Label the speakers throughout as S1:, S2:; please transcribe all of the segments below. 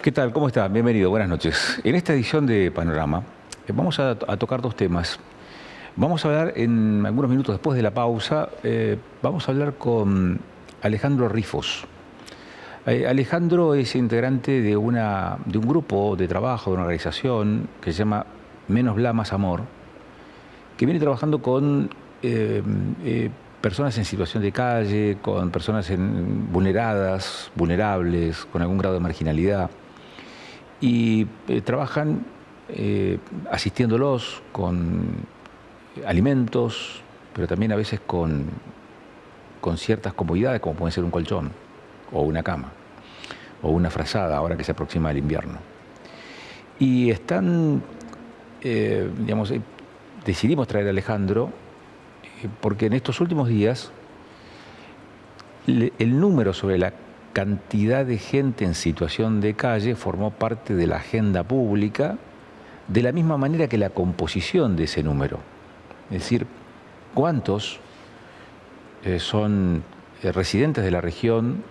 S1: ¿Qué tal? ¿Cómo está? Bienvenido, buenas noches. En esta edición de Panorama vamos a tocar dos temas. Vamos a hablar en algunos minutos después de la pausa, vamos a hablar con Alejandro Rifos. Alejandro es integrante de un grupo de trabajo, de una organización que se llama Menos Bla, Más Amor, que viene trabajando con personas en situación de calle, con personas vulneradas, vulnerables, con algún grado de marginalidad. Y trabajan asistiéndolos con alimentos, pero también a veces con ciertas comodidades, como pueden ser un colchón, o una cama, o una frazada, ahora que se aproxima el invierno. Y están, decidimos traer a Alejandro porque en estos últimos días el número sobre la cantidad de gente en situación de calle formó parte de la agenda pública de la misma manera que la composición de ese número. Es decir, cuántos son residentes de la región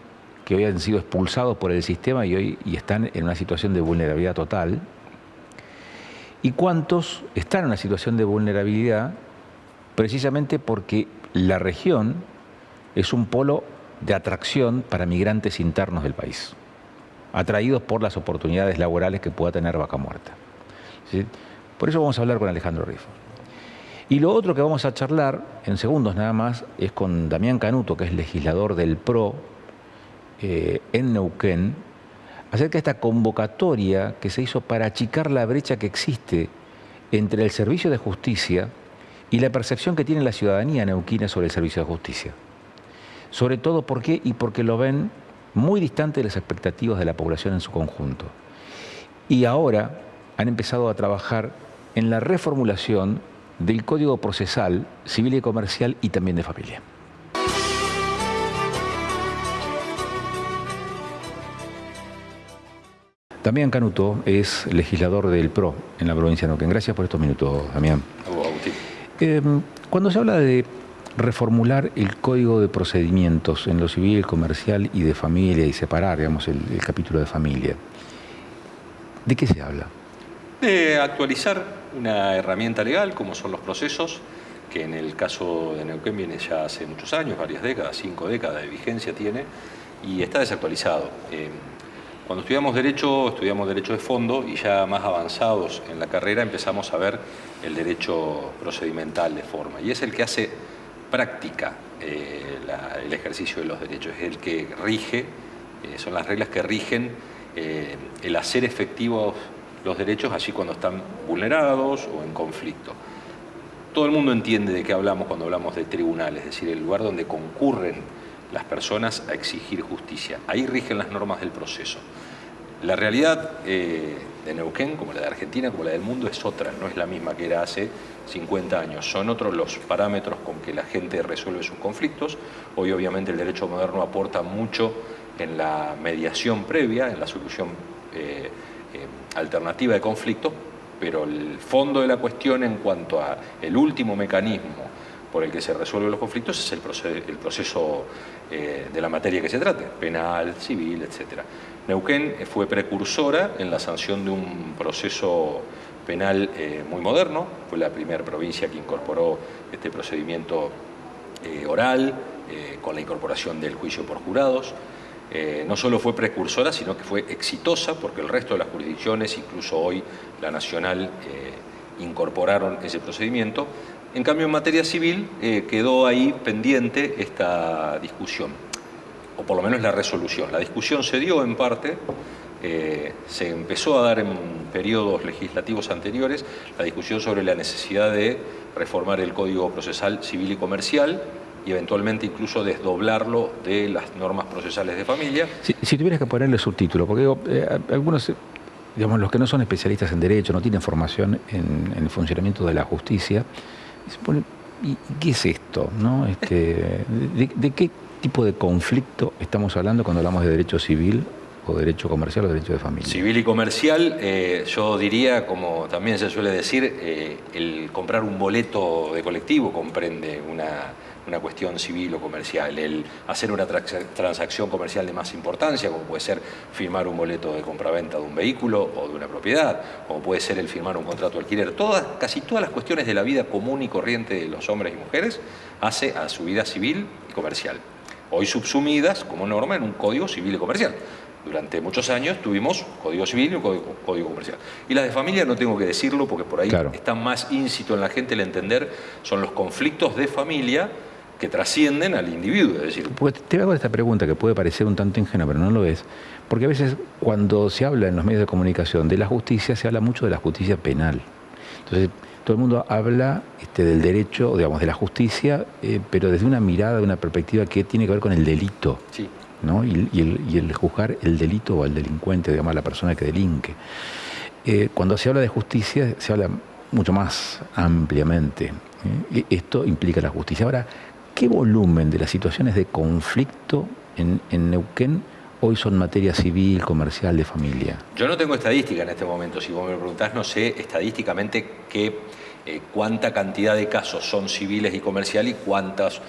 S1: que hoy han sido expulsados por el sistema y están en una situación de vulnerabilidad total, y cuántos están en una situación de vulnerabilidad precisamente porque la región es un polo de atracción para migrantes internos del país, atraídos por las oportunidades laborales que pueda tener Vaca Muerta. ¿Sí? Por eso vamos a hablar con Alejandro Rifos. Y lo otro que vamos a charlar, en segundos nada más, es con Damián Canuto, que es legislador del PRO en Neuquén, acerca de esta convocatoria que se hizo para achicar la brecha que existe entre el servicio de justicia y la percepción que tiene la ciudadanía neuquina sobre el servicio de justicia. Sobre todo porque lo ven muy distante de las expectativas de la población en su conjunto. Y ahora han empezado a trabajar en la reformulación del Código Procesal, Civil y Comercial y también de Familia. Damián Canuto es legislador del PRO en la provincia de Neuquén. Gracias por estos minutos, Damián. Cuando se habla de reformular el Código de Procedimientos en lo civil, comercial y de familia y separar, digamos, el capítulo de familia, ¿de qué se habla?
S2: De actualizar una herramienta legal como son los procesos, que en el caso de Neuquén viene ya hace muchos años, varias décadas, 5 décadas de vigencia tiene, y está desactualizado. Cuando estudiamos derecho de fondo y ya más avanzados en la carrera empezamos a ver el derecho procedimental de forma, y es el que hace práctica el ejercicio de los derechos, es el que rige, son las reglas que rigen el hacer efectivos los derechos allí cuando están vulnerados o en conflicto. Todo el mundo entiende de qué hablamos cuando hablamos de tribunal, es decir, el lugar donde concurren las personas a exigir justicia. Ahí rigen las normas del proceso. La realidad de Neuquén, como la de Argentina, como la del mundo, es otra, no es la misma que era hace 50 años. Son otros los parámetros con que la gente resuelve sus conflictos. Hoy, obviamente, el derecho moderno aporta mucho en la mediación previa, en la solución alternativa de conflictos, pero el fondo de la cuestión en cuanto a el último mecanismo por el que se resuelven los conflictos es el proceso de la materia que se trate, penal, civil, etc. Neuquén fue precursora en la sanción de un proceso penal muy moderno, fue la primera provincia que incorporó este procedimiento oral, con la incorporación del juicio por jurados. No solo fue precursora, sino que fue exitosa, porque el resto de las jurisdicciones, incluso hoy la nacional, incorporaron ese procedimiento. En cambio, en materia civil quedó ahí pendiente esta discusión, o por lo menos la resolución. La discusión se dio en parte, se empezó a dar en periodos legislativos anteriores, la discusión sobre la necesidad de reformar el Código Procesal Civil y Comercial, y eventualmente incluso desdoblarlo de las normas procesales de familia.
S1: Si tuvieras que ponerle subtítulo, porque algunos, digamos, los que no son especialistas en derecho, no tienen formación en el funcionamiento de la justicia, se ponen, ¿y qué es esto? ¿No? ¿De qué tipo de conflicto estamos hablando cuando hablamos de derecho civil o derecho comercial o derecho de familia?
S2: Civil y comercial, yo diría, como también se suele decir, el comprar un boleto de colectivo comprende una cuestión civil o comercial, el hacer una transacción comercial de más importancia, como puede ser firmar un boleto de compraventa de un vehículo o de una propiedad, como puede ser el firmar un contrato de alquiler. Casi todas las cuestiones de la vida común y corriente de los hombres y mujeres hace a su vida civil y comercial. Hoy subsumidas como norma en un código civil y comercial. Durante muchos años tuvimos código civil y un código comercial. Y las de familia no tengo que decirlo porque por ahí están más íncito en la gente el entender, son los conflictos de familia que trascienden al individuo. Es decir,
S1: pues te hago esta pregunta que puede parecer un tanto ingenua, pero no lo es. Porque a veces cuando se habla en los medios de comunicación de la justicia, se habla mucho de la justicia penal. Entonces, todo el mundo habla del derecho, digamos, de la justicia, pero desde una mirada, de una perspectiva que tiene que ver con el delito.
S2: Sí.
S1: ¿No? Y el juzgar el delito o al delincuente, digamos, a la persona que delinque. Cuando se habla de justicia, se habla mucho más ampliamente. Esto implica la justicia. Ahora, ¿qué volumen de las situaciones de conflicto en Neuquén hoy son materia civil, comercial, de familia?
S2: Yo no tengo estadística en este momento. Si vos me preguntás, no sé estadísticamente cuánta cantidad de casos son civiles y comerciales y cuántos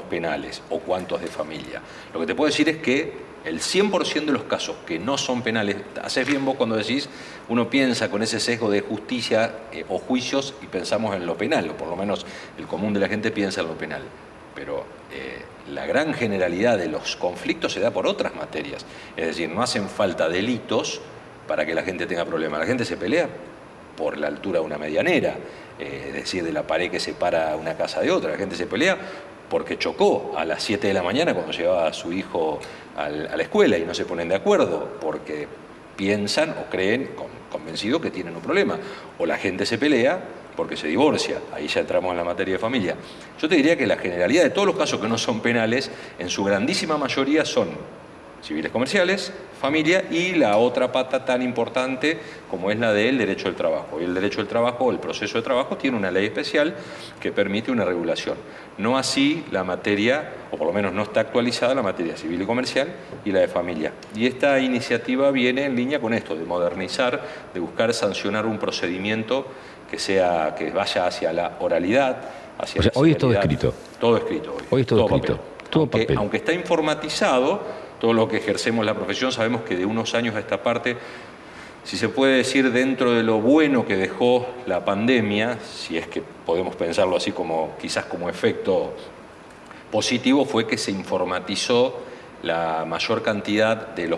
S2: penales o cuántos de familia. Lo que te puedo decir es que el 100% de los casos que no son penales, haces bien vos cuando decís, uno piensa con ese sesgo de justicia o juicios y pensamos en lo penal, o por lo menos el común de la gente piensa en lo penal. Pero la gran generalidad de los conflictos se da por otras materias. Es decir, no hacen falta delitos para que la gente tenga problemas. La gente se pelea por la altura de una medianera, es decir, de la pared que separa una casa de otra. La gente se pelea porque chocó a las 7 de la mañana cuando llevaba a su hijo a la escuela y no se ponen de acuerdo porque piensan o creen convencidos que tienen un problema. O la gente se pelea porque se divorcia, ahí ya entramos en la materia de familia. Yo te diría que la generalidad de todos los casos que no son penales, en su grandísima mayoría son civiles comerciales, familia y la otra pata tan importante como es la del derecho del trabajo. Y el derecho del trabajo, el proceso de trabajo, tiene una ley especial que permite una regulación. No así la materia, o por lo menos no está actualizada la materia civil y comercial y la de familia. Y esta iniciativa viene en línea con esto, de modernizar, de buscar sancionar un procedimiento que vaya hacia la oralidad, hacia la
S1: hoy es todo escrito.
S2: Todo escrito hoy.
S1: Hoy es todo escrito. Todo
S2: papel. Aunque está informatizado, todo lo que ejercemos la profesión sabemos que de unos años a esta parte, si se puede decir dentro de lo bueno que dejó la pandemia, si es que podemos pensarlo así como quizás como efecto positivo, fue que se informatizó la mayor cantidad de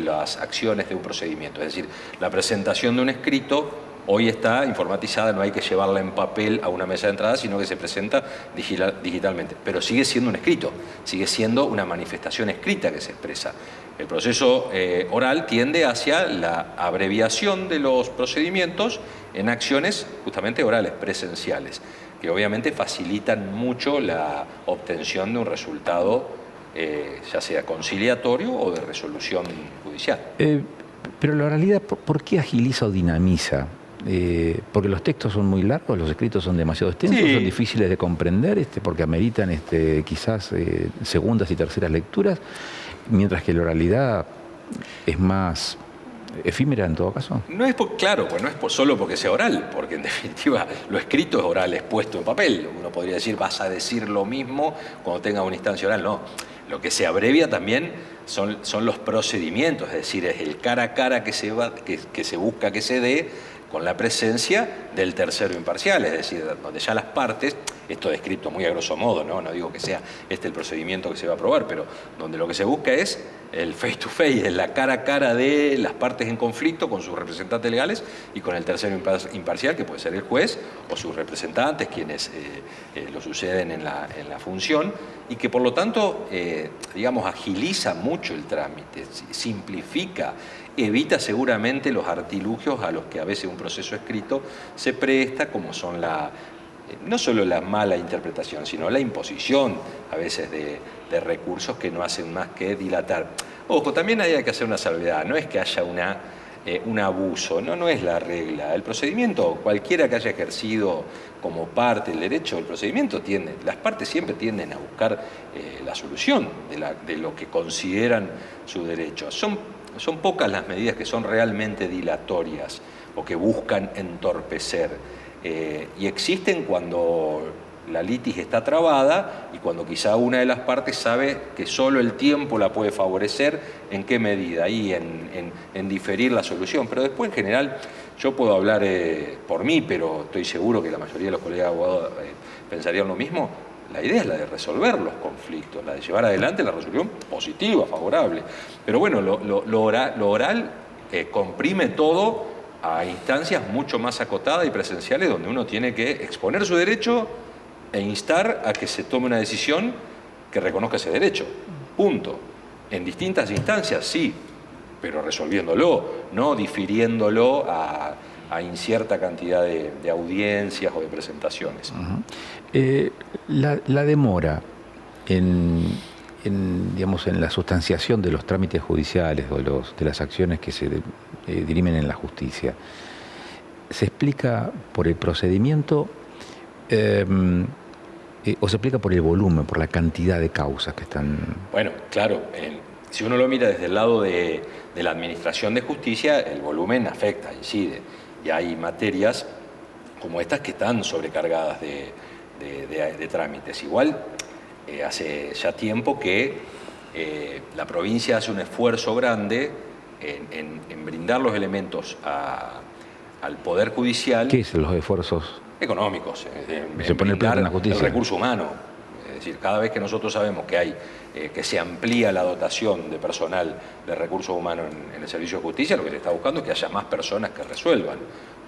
S2: las acciones de un procedimiento. Es decir, la presentación de un escrito hoy está informatizada, no hay que llevarla en papel a una mesa de entrada, sino que se presenta digitalmente. Pero sigue siendo un escrito, sigue siendo una manifestación escrita que se expresa. El proceso oral tiende hacia la abreviación de los procedimientos en acciones justamente orales, presenciales, que obviamente facilitan mucho la obtención de un resultado, ya sea conciliatorio o de resolución judicial.
S1: Pero la oralidad, ¿por qué agiliza o dinamiza? Porque los textos son muy largos, los escritos son demasiado extensos, sí. Son difíciles de comprender, porque ameritan quizás segundas y terceras lecturas, mientras que la oralidad es más efímera en todo caso.
S2: No es claro, pues no es solo porque sea oral, porque en definitiva lo escrito es oral, es puesto en papel. Uno podría decir, vas a decir lo mismo cuando tenga una instancia oral. No, lo que se abrevia también son los procedimientos, es decir, es el cara a cara que se busca que se dé con la presencia del tercero imparcial, es decir, donde ya las partes, esto descrito muy a grosso modo, no digo que sea el procedimiento que se va a aprobar, pero donde lo que se busca es el face to face, es la cara a cara de las partes en conflicto con sus representantes legales y con el tercero imparcial, que puede ser el juez o sus representantes, quienes lo suceden en la función, y que por lo tanto, digamos, agiliza mucho el trámite, simplifica, evita seguramente los artilugios a los que a veces un proceso escrito se presta, como son no solo la mala interpretación, sino la imposición a veces de recursos que no hacen más que dilatar. Ojo, también hay que hacer una salvedad, no es que haya un abuso, no es la regla. El procedimiento, cualquiera que haya ejercido como parte del derecho, el procedimiento las partes siempre tienden a buscar la solución de lo que consideran su derecho. Son pocas las medidas que son realmente dilatorias o que buscan entorpecer. Y existen cuando la litis está trabada y cuando quizá una de las partes sabe que solo el tiempo la puede favorecer, en qué medida, y en diferir la solución. Pero después, en general, yo puedo hablar por mí, pero estoy seguro que la mayoría de los colegas abogados pensarían lo mismo. La idea es la de resolver los conflictos, la de llevar adelante la resolución positiva, favorable. Pero bueno, lo oral comprime todo a instancias mucho más acotadas y presenciales, donde uno tiene que exponer su derecho e instar a que se tome una decisión que reconozca ese derecho. Punto. En distintas instancias, sí, pero resolviéndolo, no difiriéndolo a incierta cantidad de audiencias o de presentaciones.
S1: La demora digamos, en la sustanciación de los trámites judiciales o de las acciones que se dirimen en la justicia, ¿se explica por el procedimiento o se explica por el volumen, por la cantidad de causas que están...?
S2: Bueno, claro, si uno lo mira desde el lado de la administración de justicia, el volumen afecta, incide. Y hay materias como estas que están sobrecargadas de trámites. Igual, hace ya tiempo que la provincia hace un esfuerzo grande en brindar los elementos al Poder Judicial.
S1: ¿Qué son los esfuerzos?
S2: Económicos,
S1: se pone el plata en la justicia.
S2: El recurso humano. Es decir, cada vez que nosotros sabemos que se amplía la dotación de personal de recursos humanos en el servicio de justicia, lo que se está buscando es que haya más personas que resuelvan.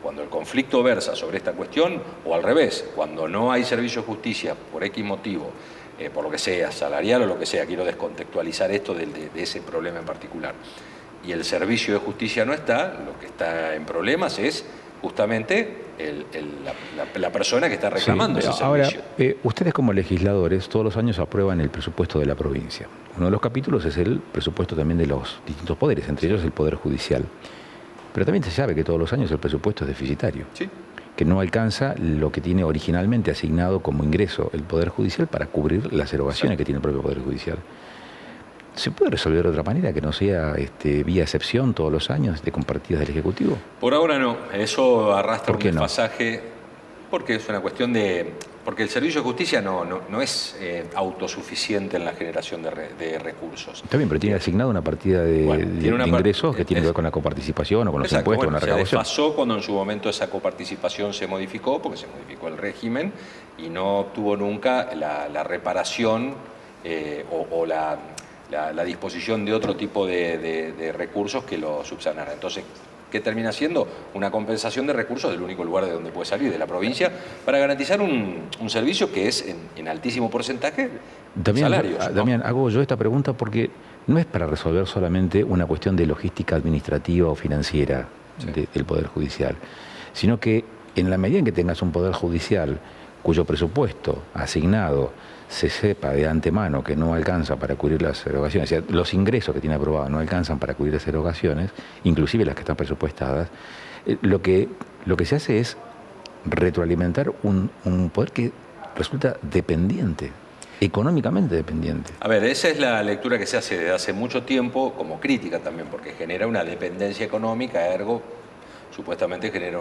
S2: Cuando el conflicto versa sobre esta cuestión, o al revés, cuando no hay servicio de justicia por X motivo, por lo que sea, salarial o lo que sea, quiero descontextualizar esto de ese problema en particular, y el servicio de justicia no está, lo que está en problemas es justamente la persona que está reclamando ese servicio.
S1: Ahora, ustedes como legisladores todos los años aprueban el presupuesto de la provincia. Uno de los capítulos es el presupuesto también de los distintos poderes, entre ellos el Poder Judicial. Pero también se sabe que todos los años el presupuesto es deficitario,
S2: sí,
S1: que no alcanza lo que tiene originalmente asignado como ingreso el Poder Judicial para cubrir las erogaciones que tiene el propio Poder Judicial. ¿Se puede resolver de otra manera, que no sea vía excepción todos los años de compartidas del Ejecutivo?
S2: Por ahora no. Eso arrastra un
S1: no?
S2: pasaje, porque es una cuestión porque el servicio de justicia no es autosuficiente en la generación de recursos.
S1: Está bien, pero tiene asignado una partida de ingresos que tiene que ver con la coparticipación o con los impuestos, con la recaudación.
S2: Se desfasó cuando en su momento esa coparticipación se modificó, porque se modificó el régimen y no obtuvo nunca la reparación o la disposición de otro tipo de recursos que lo subsanaran. Entonces, ¿qué termina siendo? Una compensación de recursos del único lugar de donde puede salir, de la provincia, para garantizar un servicio que es en altísimo porcentaje salarios.
S1: Damián, hago yo esta pregunta porque no es para resolver solamente una cuestión de logística administrativa o financiera del Poder Judicial, sino que en la medida en que tengas un Poder Judicial cuyo presupuesto asignado se sepa de antemano que no alcanza para cubrir las erogaciones, o sea, los ingresos que tiene aprobado no alcanzan para cubrir las erogaciones, inclusive las que están presupuestadas, lo que se hace es retroalimentar un poder que resulta dependiente, económicamente dependiente.
S2: A ver, esa es la lectura que se hace desde hace mucho tiempo como crítica también, porque genera una dependencia económica, ergo supuestamente genera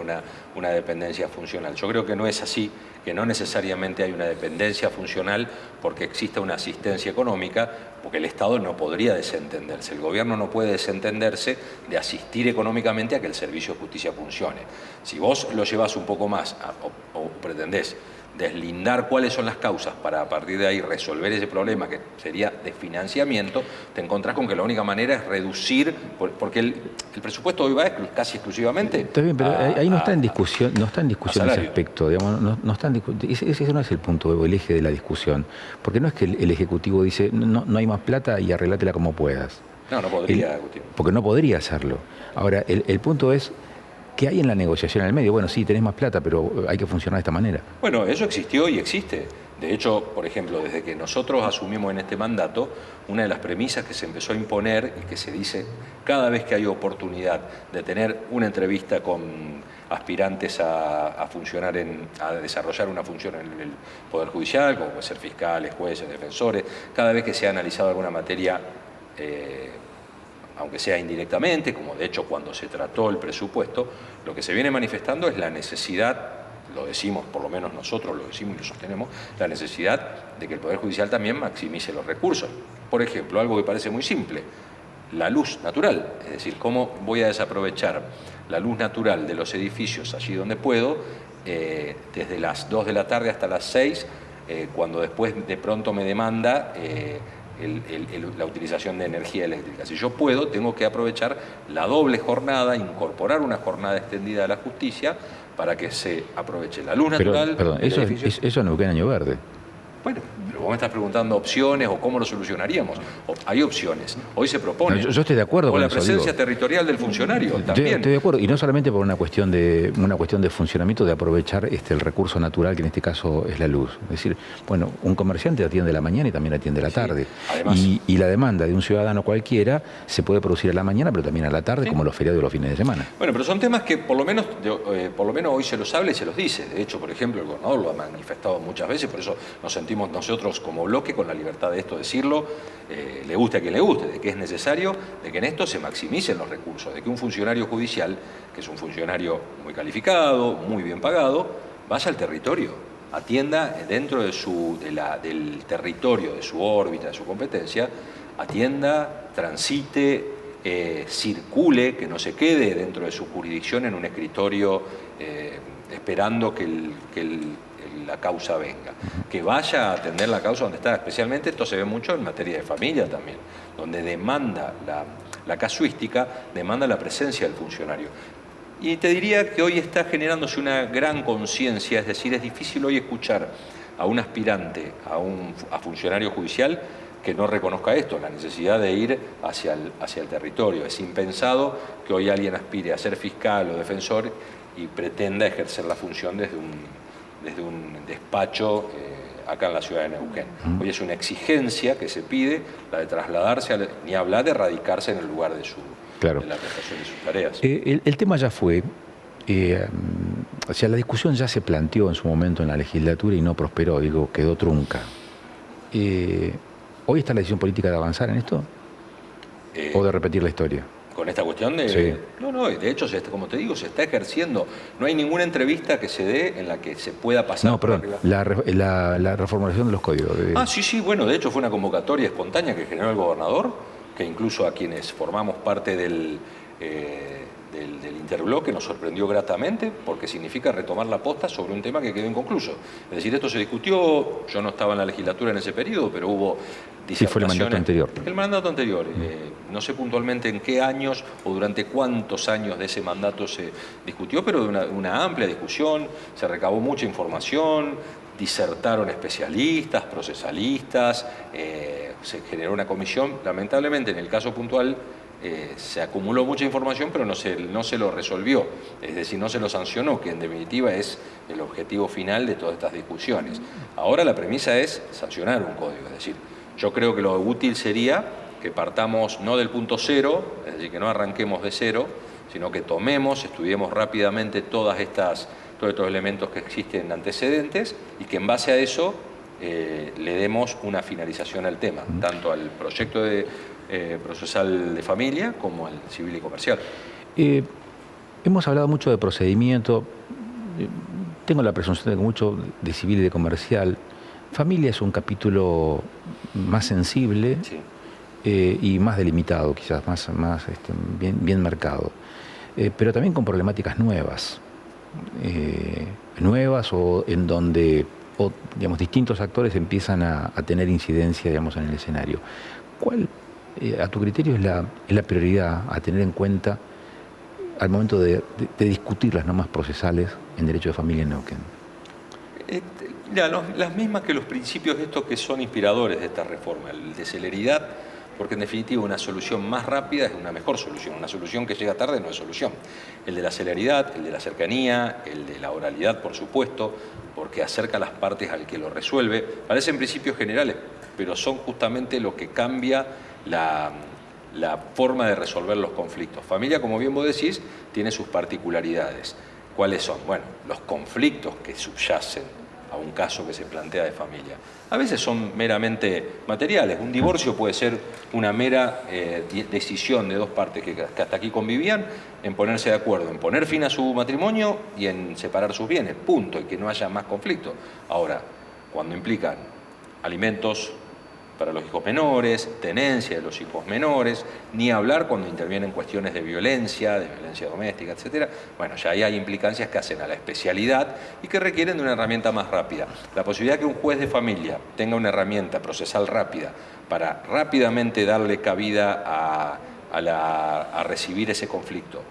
S2: una dependencia funcional. Yo creo que no es así, que no necesariamente hay una dependencia funcional porque exista una asistencia económica, porque el Estado no podría desentenderse, el gobierno no puede desentenderse de asistir económicamente a que el servicio de justicia funcione. Si vos lo llevas un poco más o pretendés deslindar cuáles son las causas para a partir de ahí resolver ese problema, que sería de financiamiento, te encontrás con que la única manera es reducir, porque el presupuesto hoy va casi exclusivamente.
S1: Está bien, pero ahí no está en discusión, ese aspecto, digamos, no está en ese no es el punto o el eje de la discusión, porque no es que el Ejecutivo dice no hay más plata y arreglátela como puedas.
S2: No podría,
S1: porque no podría hacerlo. Ahora, el punto es, ¿qué hay en la negociación en el medio? Bueno, sí, tenés más plata, pero hay que funcionar de esta manera.
S2: Bueno, eso existió y existe. De hecho, por ejemplo, desde que nosotros asumimos en este mandato, una de las premisas que se empezó a imponer y que se dice cada vez que hay oportunidad de tener una entrevista con aspirantes a desarrollar una función en el Poder Judicial, como puede ser fiscales, jueces, defensores, cada vez que se ha analizado alguna materia, aunque sea indirectamente, como de hecho cuando se trató el presupuesto, lo que se viene manifestando es la necesidad lo decimos, por lo menos nosotros lo decimos y lo sostenemos, la necesidad de que el Poder Judicial también maximice los recursos. Por ejemplo, algo que parece muy simple, la luz natural, es decir, cómo voy a desaprovechar la luz natural de los edificios allí donde puedo, desde las 2 de la tarde hasta las 6, cuando después de pronto me demanda la utilización de energía eléctrica. Si yo puedo, tengo que aprovechar la doble jornada, incorporar una jornada extendida de la justicia para que se aproveche la luz natural.
S1: Perdón, eso no queda en Año Verde.
S2: Bueno, pero vos me estás preguntando opciones o cómo lo solucionaríamos. Hay opciones. Hoy se propone.
S1: Yo estoy de acuerdo con
S2: la
S1: eso,
S2: presencia territorial del funcionario también.
S1: Estoy de acuerdo, y no solamente por una cuestión de funcionamiento, de aprovechar el recurso natural, que en este caso es la luz. Es decir, bueno, un comerciante atiende la mañana y también atiende la tarde. Además, y la demanda de un ciudadano cualquiera se puede producir a la mañana, pero también a la tarde, como los feriados de los fines de semana.
S2: Bueno, pero son temas que por lo menos hoy se los habla y se los dice. De hecho, por ejemplo, el gobernador lo ha manifestado muchas veces, por eso nos sentimos nosotros como bloque con la libertad de esto decirlo, le guste a quien le guste, de que es necesario, de que en esto se maximicen los recursos, de que un funcionario judicial, que es un funcionario muy calificado, muy bien pagado, vaya al territorio, atienda dentro del territorio, de su órbita, de su competencia, atienda, transite, circule, que no se quede dentro de su jurisdicción en un escritorio esperando que la causa venga, que vaya a atender la causa donde está. Especialmente esto se ve mucho en materia de familia también, donde demanda la casuística, demanda la presencia del funcionario. Y te diría que hoy está generándose una gran conciencia, es decir, es difícil hoy escuchar a un aspirante a funcionario judicial que no reconozca esto, la necesidad de ir hacia el territorio. Es impensado que hoy alguien aspire a ser fiscal o defensor y pretenda ejercer la función desde un despacho acá en la ciudad de Neuquén. Hoy es una exigencia que se pide, la de trasladarse, ni hablar de radicarse en el lugar de la prestación de sus tareas.
S1: El tema ya fue, o sea, la discusión ya se planteó en su momento en la legislatura y no prosperó, quedó trunca. ¿Hoy está la decisión política de avanzar en esto? ¿O de repetir la historia?
S2: Con esta cuestión de...
S1: Sí.
S2: No, de hecho, como te digo, se está ejerciendo. No hay ninguna entrevista que se dé en la que se pueda pasar...
S1: No, perdón, la reformulación de los códigos.
S2: Sí, bueno, de hecho fue una convocatoria espontánea que generó el gobernador, que incluso a quienes formamos parte del interbloque nos sorprendió gratamente, porque significa retomar la posta sobre un tema que quedó inconcluso. Es decir, esto se discutió, yo no estaba en la legislatura en ese periodo, pero hubo disertaciones.
S1: Sí, fue el mandato anterior.
S2: El mandato anterior. No sé puntualmente en qué años o durante cuántos años de ese mandato se discutió, pero de una amplia discusión, se recabó mucha información, disertaron especialistas, procesalistas, se generó una comisión. Lamentablemente, en el caso puntual, se acumuló mucha información, pero no se lo resolvió, es decir, no se lo sancionó, que en definitiva es el objetivo final de todas estas discusiones. Ahora la premisa es sancionar un código, es decir, yo creo que lo útil sería que partamos no del punto cero, es decir, que no arranquemos de cero, sino que estudiemos rápidamente todos estos elementos que existen antecedentes y que en base a eso le demos una finalización al tema, tanto al proyecto procesal de familia como al civil y comercial.
S1: Hemos hablado mucho de procedimiento, tengo la presunción de que mucho de civil y de comercial. Familia es un capítulo más sensible, sí, y más delimitado, quizás más bien marcado, pero también con problemáticas nuevas o en donde distintos actores empiezan a tener incidencia en el escenario. ¿Cuál, a tu criterio, es la prioridad a tener en cuenta al momento de discutir las normas procesales en derecho de familia en Neuquén?
S2: Las mismas que los principios estos que son inspiradores de esta reforma, el de celeridad, porque en definitiva una solución más rápida es una mejor solución, una solución que llega tarde no es solución. El de la celeridad, el de la cercanía, el de la oralidad, por supuesto, porque acerca a las partes al que lo resuelve. Parecen principios generales, pero son justamente lo que cambia la forma de resolver los conflictos. Familia, como bien vos decís, tiene sus particularidades. ¿Cuáles son? Bueno, los conflictos que subyacen a un caso que se plantea de familia. A veces son meramente materiales. Un divorcio puede ser una mera decisión de dos partes que hasta aquí convivían en ponerse de acuerdo, en poner fin a su matrimonio y en separar sus bienes, punto, y que no haya más conflicto. Ahora, cuando implican alimentos para los hijos menores, tenencia de los hijos menores, ni hablar cuando intervienen cuestiones de violencia doméstica, etc. Bueno, ya ahí hay implicancias que hacen a la especialidad y que requieren de una herramienta más rápida. La posibilidad que un juez de familia tenga una herramienta procesal rápida para rápidamente darle cabida a recibir ese conflicto,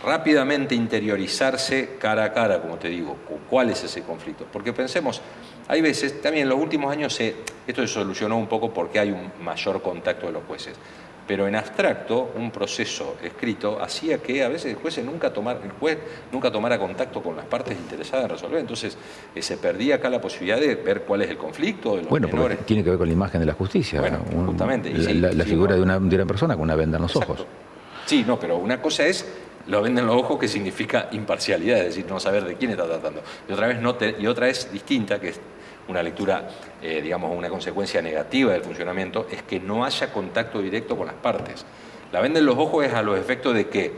S2: rápidamente interiorizarse cara a cara, como te digo, cuál es ese conflicto. Porque pensemos, hay veces, también en los últimos años esto se solucionó un poco porque hay un mayor contacto de los jueces, pero en abstracto un proceso escrito hacía que a veces el juez nunca tomara contacto con las partes interesadas en resolver, entonces se perdía acá la posibilidad de ver cuál es el conflicto de los menores.
S1: Porque tiene que ver con la imagen de la justicia.
S2: Bueno, justamente.
S1: La figura de una persona con una venda en los ojos.
S2: Sí, no, pero una cosa es lo venden en los ojos, que significa imparcialidad, es decir, no saber de quién está tratando. Y otra es distinta, que es una lectura, digamos, una consecuencia negativa del funcionamiento, es que no haya contacto directo con las partes. La venda en los ojos es a los efectos de que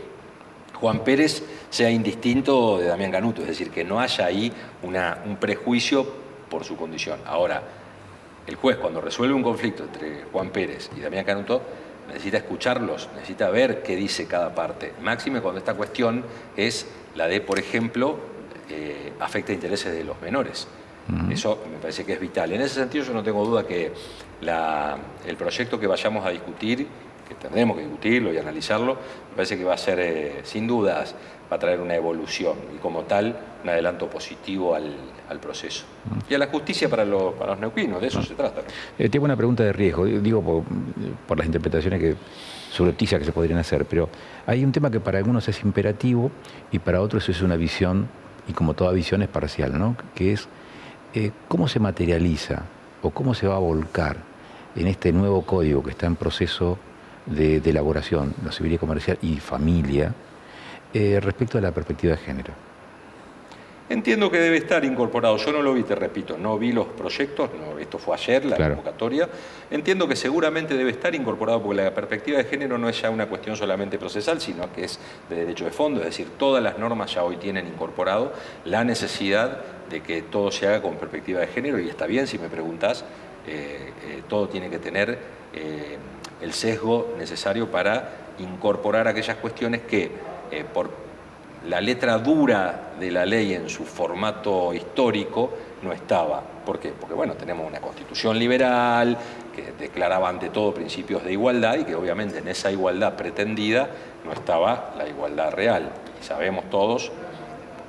S2: Juan Pérez sea indistinto de Damián Canuto, es decir, que no haya ahí un prejuicio por su condición. Ahora, el juez, cuando resuelve un conflicto entre Juan Pérez y Damián Canuto, necesita escucharlos, necesita ver qué dice cada parte. Máxime cuando esta cuestión es la de, por ejemplo, afecta intereses de los menores. Eso me parece que es vital. En ese sentido yo no tengo duda que el proyecto que vayamos a discutir, que tendremos que discutirlo y analizarlo, me parece que va a ser, sin dudas, va a traer una evolución y como tal un adelanto positivo al proceso. Y a la justicia para los neuquinos, de eso se trata.
S1: Tengo una pregunta de riesgo, digo por las interpretaciones subrepticias que se podrían hacer, pero hay un tema que para algunos es imperativo y para otros es una visión, y como toda visión es parcial, ¿no? Que es cómo se materializa o cómo se va a volcar en este nuevo código que está en proceso de elaboración, lo civil y comercial y familia, respecto a la perspectiva de género.
S2: Entiendo que debe estar incorporado. Yo no lo vi, te repito, no vi los proyectos, esto fue ayer, la convocatoria. Entiendo que seguramente debe estar incorporado porque la perspectiva de género no es ya una cuestión solamente procesal, sino que es de derecho de fondo, es decir, todas las normas ya hoy tienen incorporado la necesidad de que todo se haga con perspectiva de género, y está bien si me preguntás, todo tiene que tener el sesgo necesario para incorporar aquellas cuestiones que por la letra dura de la ley en su formato histórico no estaba. ¿Por qué? Porque bueno, tenemos una constitución liberal que declaraba ante todo principios de igualdad y que obviamente en esa igualdad pretendida no estaba la igualdad real. Y sabemos todos,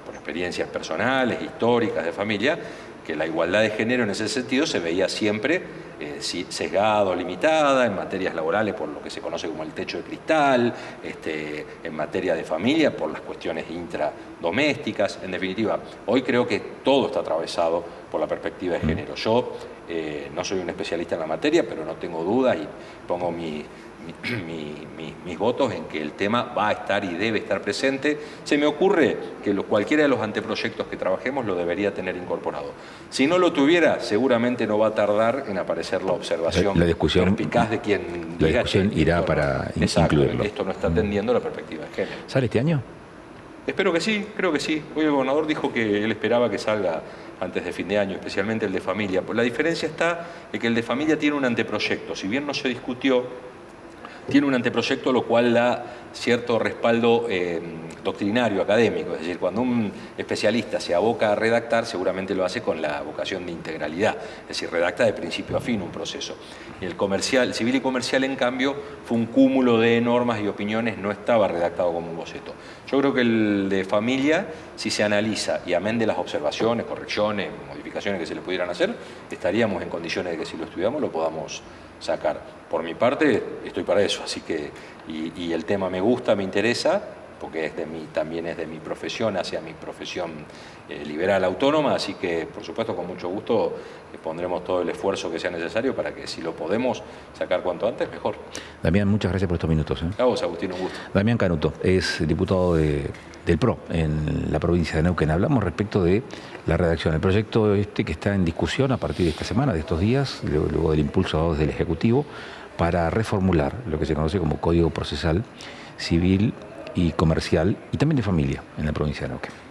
S2: por experiencias personales, históricas, de familia, que la igualdad de género en ese sentido se veía siempre sesgada o limitada en materias laborales por lo que se conoce como el techo de cristal, en materia de familia por las cuestiones intradomésticas. En definitiva, hoy creo que todo está atravesado por la perspectiva de género. Yo no soy un especialista en la materia, pero no tengo dudas y pongo mis votos en que el tema va a estar y debe estar presente. Se me ocurre que cualquiera de los anteproyectos que trabajemos lo debería tener incorporado. Si no lo tuviera, seguramente no va a tardar en aparecer la observación perspicaz de quien
S1: la discusión irá para incluirlo.
S2: Esto no está atendiendo la perspectiva de género.
S1: ¿Sale este año?
S2: Espero que sí, creo que sí. Hoy el gobernador dijo que él esperaba que salga antes de fin de año, especialmente el de familia. La diferencia está en que el de familia tiene un anteproyecto. Si bien no se discutió, tiene un anteproyecto, lo cual da cierto respaldo doctrinario, académico. Es decir, cuando un especialista se aboca a redactar, seguramente lo hace con la vocación de integralidad. Es decir, redacta de principio a fin un proceso. Y el civil y comercial, en cambio, fue un cúmulo de normas y opiniones, no estaba redactado como un boceto. Yo creo que el de familia, si se analiza y amén de las observaciones, correcciones, modificaciones que se le pudieran hacer, estaríamos en condiciones de que si lo estudiamos lo podamos sacar. Por mi parte, estoy para eso, así que, y el tema me gusta, me interesa, porque también es de mi profesión, hacia mi profesión liberal autónoma, así que por supuesto con mucho gusto pondremos todo el esfuerzo que sea necesario para que si lo podemos sacar cuanto antes, mejor.
S1: Damián, muchas gracias por estos minutos.
S2: A vos, Agustín, un gusto.
S1: Damián Canuto es diputado del PRO en la provincia de Neuquén. Hablamos respecto de la redacción, el proyecto que está en discusión a partir de esta semana, de estos días, luego del impulso del Ejecutivo, para reformular lo que se conoce como Código Procesal Civil y Comercial y también de Familia en la provincia de Neuquén.